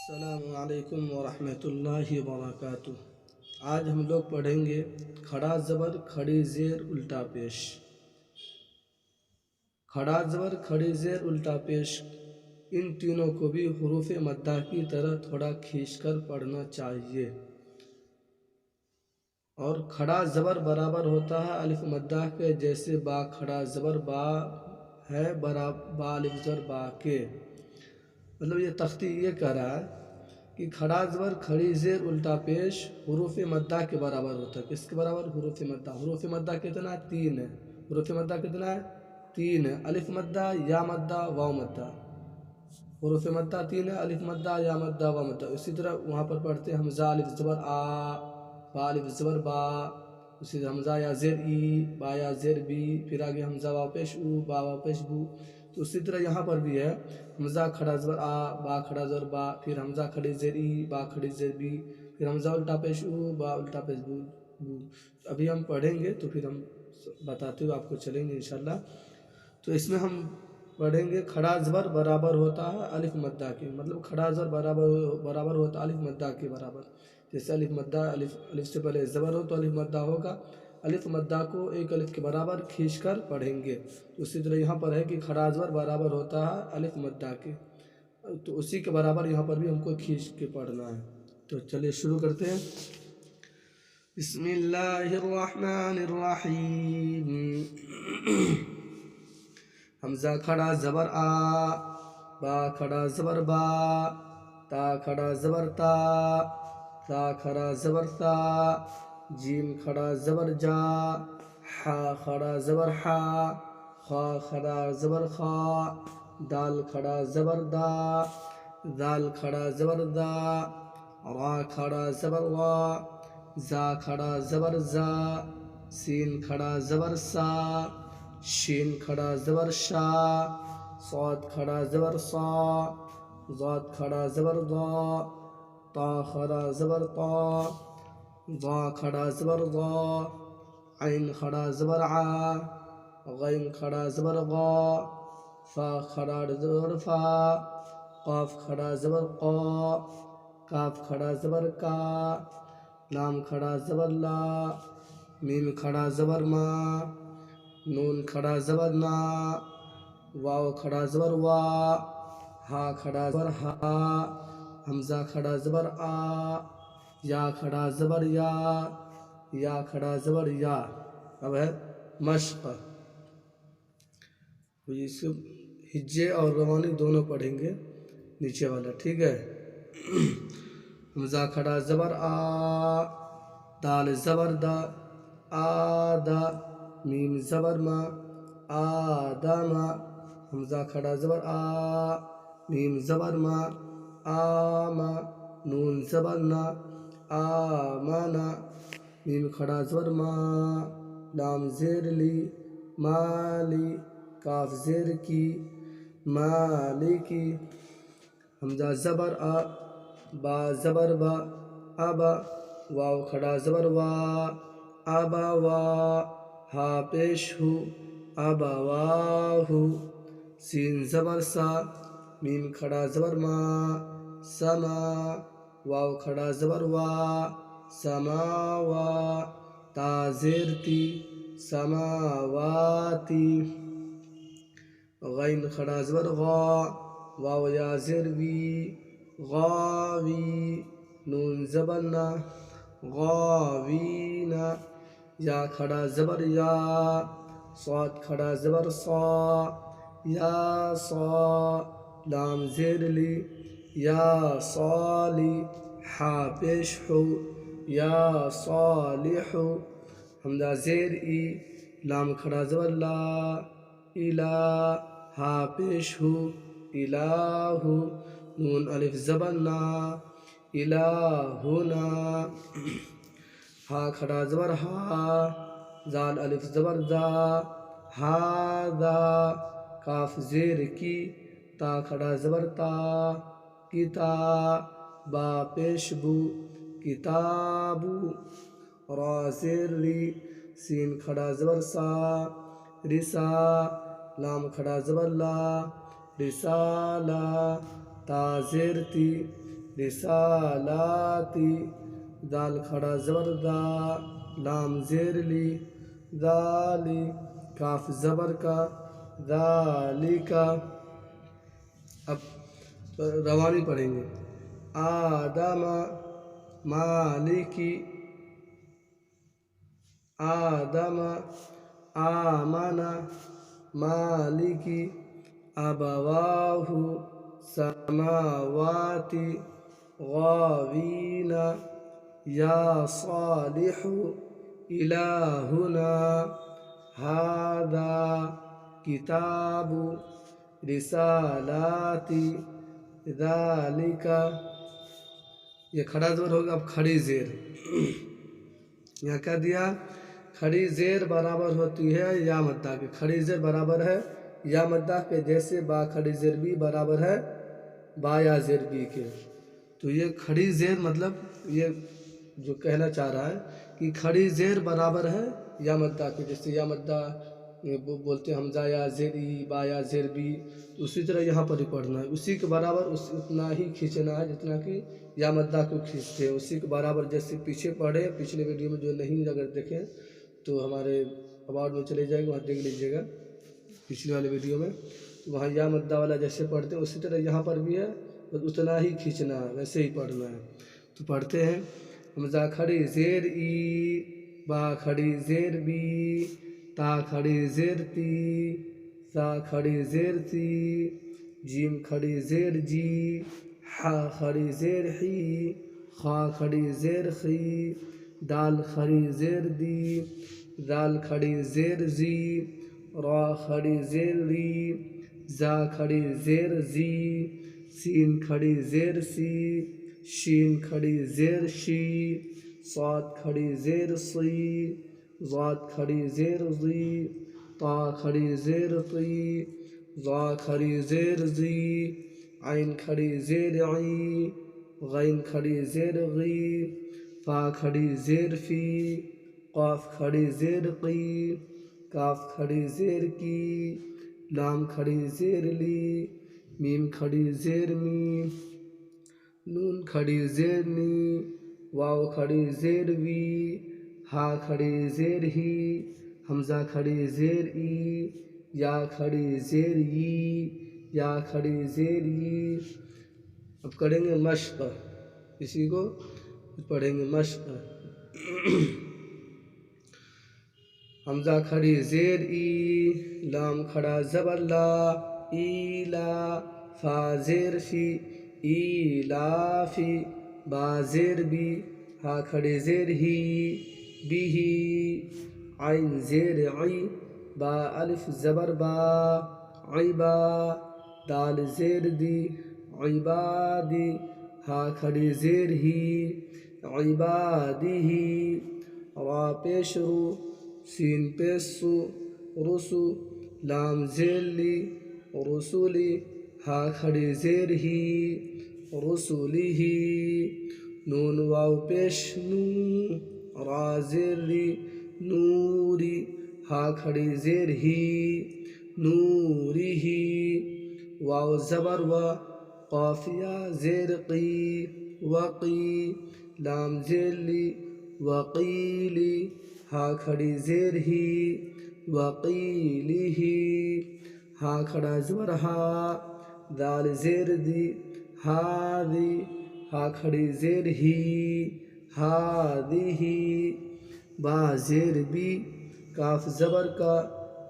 السلام علیکم ورحمۃ اللہ وبرکاتہ۔ آج ہم لوگ پڑھیں گے کھڑا زبر کھڑی زیر الٹا پیش۔ کھڑا زبر کھڑی زیر الٹا پیش ان تینوں کو بھی حروف مدہ کی طرح تھوڑا کھینچ کر پڑھنا چاہیے۔ اور کھڑا زبر برابر ہوتا ہے الف مدہ کے، جیسے با کھڑا زبر با ہے با الف زبر با کے۔ مطلب یہ تختی یہ کہہ رہا ہے کہ کھڑا زبر کھڑی زیر الٹا پیش حروف مدہ کے برابر ہوتا ہے۔ کس کے برابر؟ حروف مدہ۔ حروف مدہ کتنا ہے؟ 3 ہے۔ حروف مدہ کتنا ہے؟ 3 ہے۔ الف مدہ، یا مدہ، واو مدہ۔ حروف مدہ 3 ہے، الف مدہ، یا مدہ، واو مدہ۔ اسی طرح وہاں پر پڑھتے ہیں حمزہ الف زبر آ، با الف زبر با، اسی طرح حمزہ یا زیر ای، با یا زیر بی، پھر آگے حمزہ واو پیش او، با واو پیش بو۔ تو اسی طرح یہاں پر بھی ہے حمزہ کھڑا زبر آ، با کھڑا زبر با، پھر حمزہ کھڑی زیر ای، با کھڑی زیر بی، پھر حمزہ الٹا پیش او، با الٹا پیش بو۔ ابھی ہم پڑھیں گے تو پھر ہم بتاتے ہوئے آپ کو چلیں گے انشاءاللہ۔ تو اس میں ہم پڑھیں گے کھڑا زبر برابر ہوتا ہے الف مدہ کے، مطلب کھڑا زبر برابر ہوتا ہے الف مدہ کے برابر۔ جیسے الف مدہ، الف سے پہلے زبر ہو تو الف مدہ ہوگا، الف مدہ کو ایک الف کے برابر کھینچ کر پڑھیں گے۔ تو اسی طرح یہاں پر ہے کہ کھڑا زبر برابر ہوتا ہے الف مدہ کے، تو اسی کے برابر یہاں پر بھی ہم کو کھینچ کے پڑھنا ہے۔ تو چلیے شروع کرتے ہیں۔ بسم اللہ الرحمن الرحیم۔ حمزہ کھڑا زبر آ، با کھڑا زبر با، تا کھڑا زبر تا، تا کھڑا زبر تا، جیم کھڑا زبر جا، حا کھڑا زبر حا، خا کھڑا زبر خا، دال کھڑا زبر دا، دال کھڑا زبر دا، را کھڑا زبر وا، زا کھڑا زبر زا، سین کھڑا زبر سا، شین کھڑا زبر شا، صاد کھڑا زبر صا، ضاد کھڑا زبر ضا، طا کھڑا زبر طا، ضا کھڑا زبر ضا، عین کھڑا زبر عا، غین کھڑا زبر غا، فا کھڑا زبر فا، قاف کھڑا زبر قا، کاف کھڑا زبر کا، لام کھڑا زبر لا، میم کھڑا زبر ما، نون کھڑا زبر نا، واو کھڑا زبر وا، ہا کھڑا زبر ہا، حمزہ کھڑا زبر آ، یا کھڑا زبر یا، یا کھڑا زبر یا۔ اب ہے مشق، اس کو ہجے اور روانی دونوں پڑھیں گے، نیچے والا، ٹھیک ہے۔ حمزہ کھڑا زبر آ، دال زبر دا، آدا، میم زبر ما، آدما، حمزہ کھڑا زبر آ، میم زبر ما، آما، نون زبر نا، آمانا، میم کھڑا زبر ما، لام زیر لی، مالی، کاف زیر کی، مالکی، حمزہ زبر آ، با زبر با، ابا، واو کھڑا زبر وا، ابا وا، ہا پیش ہو، ابا واہو، سین زبر سا، میم کھڑا زبر ما، سما، واو کھڑا زبر وا، سماوا، تا زیر تی، سماواتی، غین کھڑا زبر غا، واو یا زیر وی، غاوی، نون زبر نا، غاوینا، یا کھڑا زبر یا، صاد کھڑا زبر صا، یا صا، لام زیر لی، یا صالی، حا پیش ہو، یا صالحو، حمزہ زیر ای، لام کھڑا زبر لا، الا، ہا پیش ہو، الہو، نون الف زبر نا، الہونا، ہا کھڑا زبر ہا، زال الف زبر دا، ہادا، کاف زیر کی، تا کھڑا زبر تا، کتا، با پیش بو، کتابو، را زیر ری، سین کھڑا زبر سا، رسا، لام کھڑا زبر لا، رسالہ، تا زیر تی، رسالاتی دال کھڑا زبر دا لام زیر لی ذالی کاف زبر کا ذالکا. اب روانی پڑھیں گے. آدم مالکی آدم آمن مالکی ابواہ سماواتی غاوین یا صالح الہنا ھذا کتاب رسالاتی ذالک. یہ کھڑا زبر ہوگا. اب کھڑی زیر یہاں کہہ دیا کھڑی زیر برابر ہوتی ہے یا مدہ کے. کھڑی زیر برابر ہے یا مدہ کے جیسے با کھڑی زیر بھی برابر ہے با یا زیر بھی کے. تو یہ کھڑی زیر مطلب یہ جو کہنا چاہ رہا ہے کہ کھڑی زیر برابر ہے یا مدہ کے. جیسے یا مدہ بولتے ہیں حمزہ یا زیر ای با یا زیر بی. تو اسی طرح یہاں پر ہی پڑھنا ہے. اسی کے برابر اتنا ہی کھینچنا ہے جتنا کہ یا مدہ کو کھینچتے ہیں. اسی کے برابر جیسے پیچھے پڑھے پچھلے ویڈیو میں جو نہیں اگر دیکھیں تو ہمارے اباؤٹ میں چلے جائے گا وہاں دیکھ لیجیے گا پچھلے والے ویڈیو میں. تو وہاں یا مدہ والا جیسے پڑھتے ہیں اسی طرح یہاں پر بھی ہے بس اتنا ہی کھینچنا ہے ویسے ہی پڑھنا ہے. تو پڑھتے ہیں حمزہ کھڑی زیر ای با کھڑی زیر بی تا کھڑی زیر تی سا کھڑی زیر تی جیم کھڑی زیر جی حا کھڑی زیر حی خا کھڑی زیر خی دال کھڑی زیر دی دال کھڑی زیر زی را کھڑی زیر ری زا کھڑی زیر زی سین کھڑی زیر سی شین کھڑی زیر شی صاد کھڑی زیر صی ضاد کھڑی زیر ضی طا کھڑی زیر طی ضا کھڑی زیر زی عین کھڑی زیر عی غین کھڑی زیر غی فا کھڑی زیر فی قاف کھڑی زیر قی کاف کھڑی زیر کی لام کھڑی زیر لی میم کھڑی زیر می نون کھڑی زیر نی واو کھڑی زیر وی ہا کھڑی زیر ہی حمزہ کھڑی زیر ای یا کھڑی زیر ی یا کھڑی زیر ی. اب کریں گے مشق. اسی کو پڑھیں گے مشق. حمزہ کھڑی زیر ای لام کھڑا زبر لا ایلا فا زیر فی ایلافی با زیر بی ہا کھڑی زیر ہی بھی عین زیر عی با الف زبر با عیبا دال زیر دی عبادی ہا کھڑی زیر ہی عبادی را پیش رو سین پیش سو رسو لام زیر لی رسولی ہا کھڑی زیر ہی رسولی ہی نون واو پیش نو را زیر ری نوری ہا کھڑی زیر ہی نوری ہی واو زبر و قافیہ زیر قی وقی لام زیر لی وقیلی ہا کھڑی زیر ہی وقیلی ہی ہا کھڑا زبر ہا دال زیر دی ہادی ہا کھڑی زیر ہی ہادی ہی با زیر بی کاف زبر کا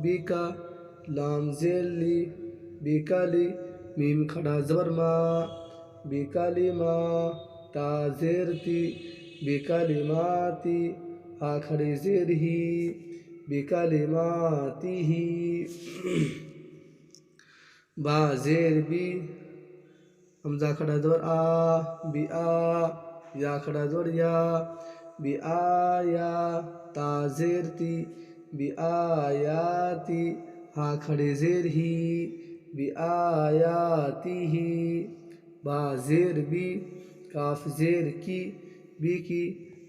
بی کا لام زیر لی بی کا لی میم کھڑا زبر ما بی کا لی ما تا زیر تی بی کا لی ماتی ہا کھڑی زیر ہی بی کا لی ماتی ہی با زیر بی حمزہ کھڑا زبر آ بی آ یا کھڑا زبر یا بی آیا تا زیر تی بی آیاتی ہا کھڑی زیر ہی بی آیاتی ہی با زیر بی کاف زیر کی بی کی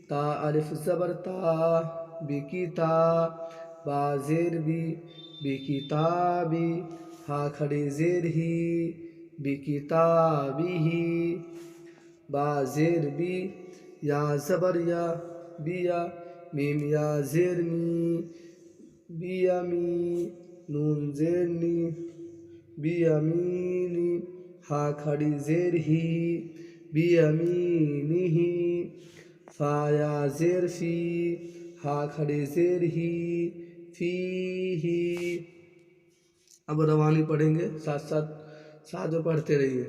تا الف زبر تا بی کی تا با زیر بی کی تابی ہا کھڑی زیر ہی بی کتابی ہی با زیر بی یا زبر یا بیا میم یا زیر می بیا می نون زیر نی بیامینی ہا کھڑی زیر ہی بیامینی ہی فا یا زیر فی ہا کھڑی زیر ہی فی ہی. اب روانی پڑھیں گے ساتھ میں پڑھتے رہیے.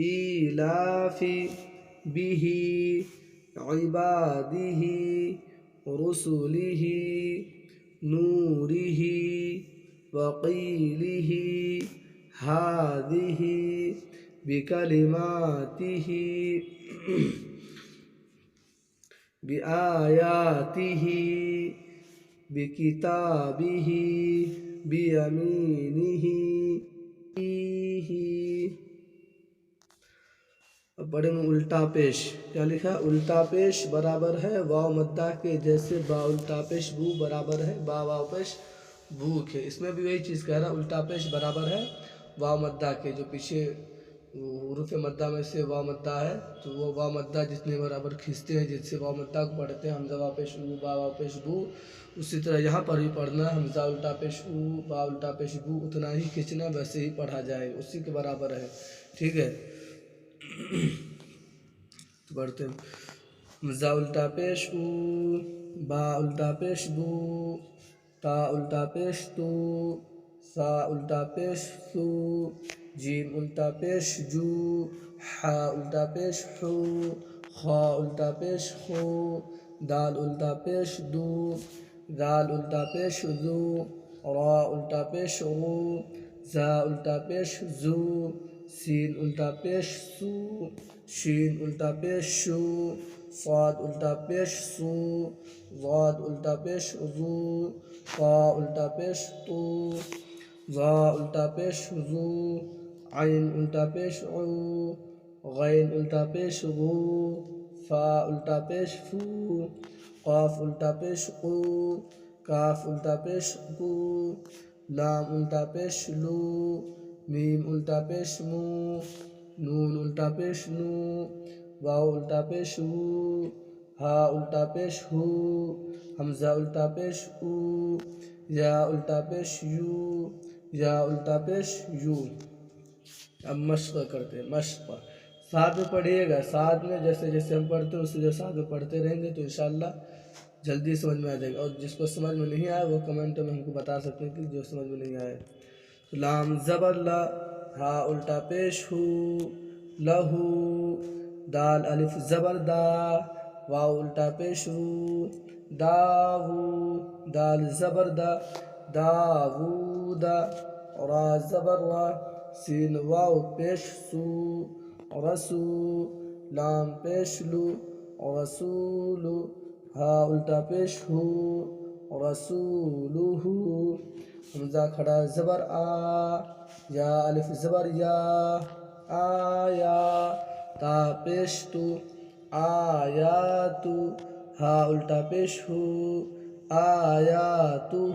ایلافی بیہی عبادہی رسلہی نورہی وقیلہی ہادہی بکلماتہی بآیاتہی بکتابہی بیمینہی. اب پڑھیں گے الٹا پیش. کیا لکھا؟ الٹا پیش برابر ہے واو مدہ کے جیسے با الٹا پیش بو برابر ہے با واو پیش بو کے. اس میں بھی وہی چیز کہہ رہا، الٹا پیش برابر ہے واو مدہ کے. جو پیچھے حروف مدہ میں سے واو مدہ ہے تو وہ واو مدہ جتنے برابر کھینچتے ہیں جس سے واو مدہ کو پڑھتے ہیں حمزہ واو پیش او با واو پیش بو، اسی طرح یہاں پر بھی پڑھنا ہے حمزہ الٹا پیش او با الٹا پیش بو اتنا ہی کھینچنا، ویسے ہی پڑھا جائے اسی کے برابر ہے. ٹھیک ہے، تو پڑھتے ہیں حمزہ الٹا پیش او با الٹا پیش بو تا الٹا پیش تو سا الٹا پیش سو جیم الٹا پیش جو حا الٹا پیش حو خا الٹا پیش خو دال الٹا پیش دو دال الٹا پیش ذو را الٹا پیش رو زا الٹا پیش زو سین الٹا پیش سو شین الٹا پیش شو صاد الٹا پیش سو ضاد الٹا پیش ضو طا الٹا پیش طو ظا الٹا پیش ذو عین الٹا پیش عو غین الٹا پیش غو فا الٹا پیش فو قاف الٹا پیش قو کاف الٹا پیش قو لام الٹا پیش لو میم الٹا پیش مو نون الٹا پیش نو واو الٹا پیش وو ہا الٹا پیش ہو حمزہ الٹا پیش او یا الٹا پیش یو یا الٹا پیش یو. اب مشق کرتے ہیں. مشق ساتھ میں پڑھیے گا، ساتھ میں جیسے جیسے ہم پڑھتے ہیں اسی ساتھ میں پڑھتے رہیں گے تو انشاءاللہ جلدی سمجھ میں آ جائے گا. اور جس کو سمجھ میں نہیں آئے وہ کمنٹ میں ہم کو بتا سکتے ہیں کہ جو سمجھ میں نہیں آئے. لام زبر لا ہا الٹا پیش ہو لہو دال الف زبر دا واو الٹا پیش وو داوو دال زبر دا داوودا را زبر را سین واو پیش سو رسو لام پیش لو رسولو ہا الٹا پیش ہو رسولو حمزہ کھڑا زبر آ یا الف زبر یا آیا تا پیش تو آیاتو ہا الٹا پیش ہو آیاتو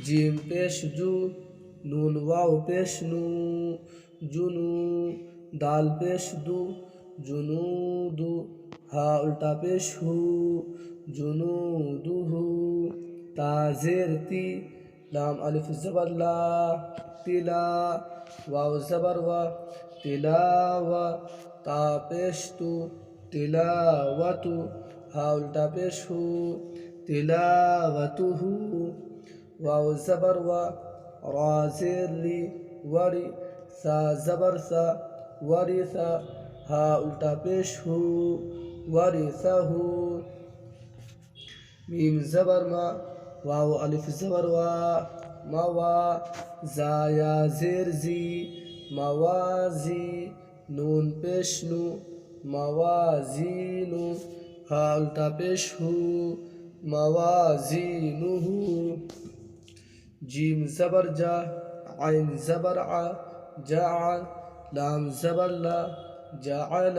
جیم پیش جو نون واو پیش نو جنو دال پیش دو جنودو ہا الٹا پیش ہو جنودو تا زیر تی لام الف زبر لا تلا واو زبر و تلاوہ تا پیش تو تلاوتو ہا الٹا پیش ہو تلاوتو واو زبر و را زیر ری وری سا زبر سا وری سا ہا الٹا پیش ہو وری سا ہو میم زبر ما واو الف زبر وا موا زا یا زیر زی موازی نون پیش نو موازینو ہا الٹا پیش ہو موازینو جیم زبر جا عین زبر ع جع لام زبر لا جعل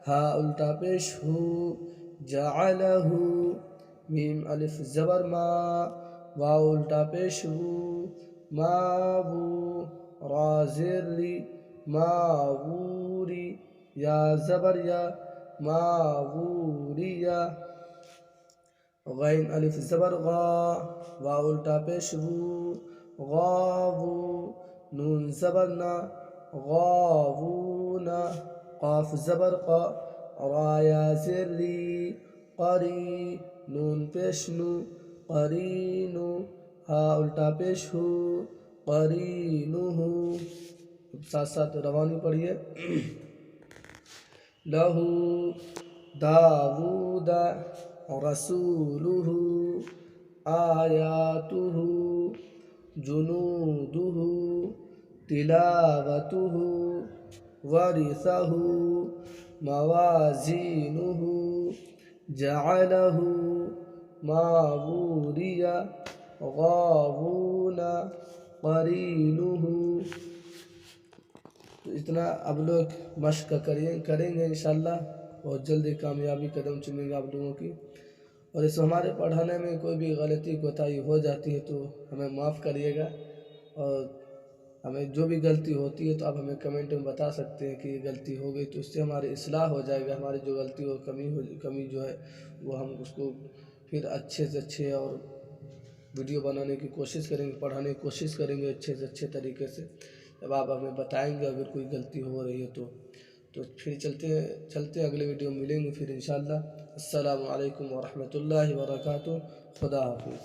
ہا الٹا پیش ہو جعلہ میم الف زبر ما واو الٹا پیش وو ما وو را زیر ری ماوری، یا زبر یا، ماوریا. غین الف زبر غا، واو الٹا پیش وو، غاوو. نون زبر نا، غاوونا. قاف زبر قا، را یا زیر ری، قری. نون پیش نو، قرینو. ہا الٹا پیش ہو، قرینو. ساتھ ساتھ روانی پڑھیے. لہو داود رسولہ آیاتہ جنودہ تلاوتہ ورثہ موازینہ جعلہ ماوریا غاوون قرینہ. تو اتنا اب لوگ مشق کریں گے انشاءاللہ، بہت جلدی کامیابی قدم چومیں گے آپ لوگوں کی. اور اس ہمارے پڑھانے میں کوئی بھی غلطی کوتاہی ہو جاتی ہے تو ہمیں معاف کریے گا، اور ہمیں جو بھی غلطی ہوتی ہے تو آپ ہمیں کمنٹ میں بتا سکتے ہیں کہ یہ غلطی ہو گئی، تو اس سے ہماری اصلاح ہو جائے گا. ہماری جو غلطی اور کمی جو ہے وہ ہم اس کو پھر اچھے سے اچھے اور ویڈیو بنانے کی کوشش کریں گے، پڑھانے کی کوشش کریں گے اچھے سے اچھے طریقے سے. جب آپ ہمیں بتائیں گے اگر کوئی غلطی ہو رہی ہے تو پھر چلتے اگلے ویڈیو میں ملیں گے پھر انشاءاللہ. السلام علیکم ورحمۃ اللہ وبرکاتہ. خدا حافظ.